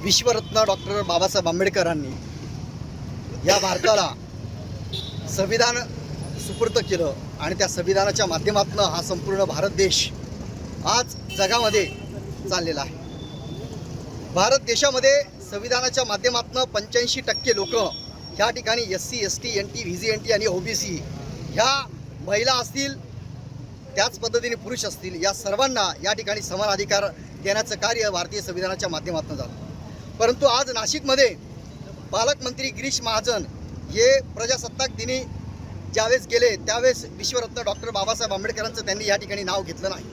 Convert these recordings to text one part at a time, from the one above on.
विश्वरत्न doctor Babasaheb आंबेडकरांनी या भारताला संविधान सुपूर्द केलं आणि त्या संविधानाच्या माध्यमातून हा संपूर्ण भारत देश आज जगामध्ये चाललेला आहे। भारत देशामध्ये संविधानाच्या माध्यमातून 85% लोक ह्या ठिकाणी SC ST NT VGNT आणि OBC ह्या महिला असतील त्याच पद्धतीने पुरुष असतील या सर्वांना या ठिकाणी समान अधिकार देण्याचं कार्य भारतीय संविधानाच्या माध्यमातून झालं। परंतु आज नाशिकमध्ये पालकमंत्री गिरीश महाजन हे प्रजासत्ताक दिनी ज्यावेळेस गेले त्यावेळेस विश्वरत्न डॉक्टर बाबासाहेब आंबेडकरांचं त्यांनी या ठिकाणी नाव घेतलं नाही।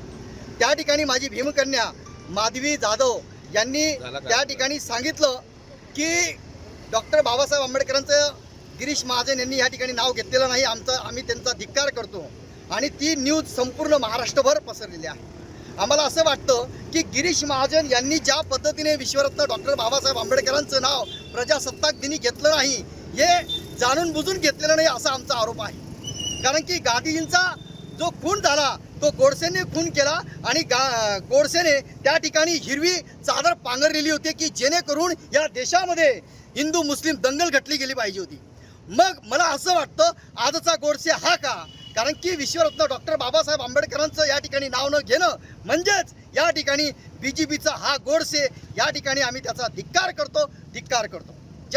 त्या ठिकाणी माझी भीमकन्या माधवी जाधव यांनी त्या ठिकाणी सांगितलं की डॉक्टर बाबासाहेब आंबेडकरांचं गिरीश महाजन यांनी या ठिकाणी नाव घेतलेलं नाही, आम्ही त्यांचा धिक्कार करतो आणि ती न्यूज संपूर्ण महाराष्ट्रभर पसरलेली आहे। आम्हाला असं वाटतं की गिरीश महाजन यांनी ज्या पद्धतीने विश्वरत्न डॉक्टर बाबासाहेब आंबेडकरांचं नाव प्रजासत्ताक दिनी घेतलं नाही हे जाणून बुजून घेतलेलं नाही असा आमचा आरोप आहे। कारण की गांधीजींचा जो खून झाला तो गोडसेने खून केला आणि गोडसेने त्या ठिकाणी हिरवी चादर पांघरलेली होती की जेणेकरून या देशामध्ये हिंदू मुस्लिम दंगल घडली गेली पाहिजे होती। मग मला असं वाटतं आजचा गोडसे हा का, कारण की विश्वरत्न डॉक्टर बाबासाहेब आंबेडकरांचं या ठिकाणी नाव न घेणं म्हणजेच या ठिकाणी BJPचा हा गोडसे या ठिकाणी आम्ही त्याचा धिक्कार करतो।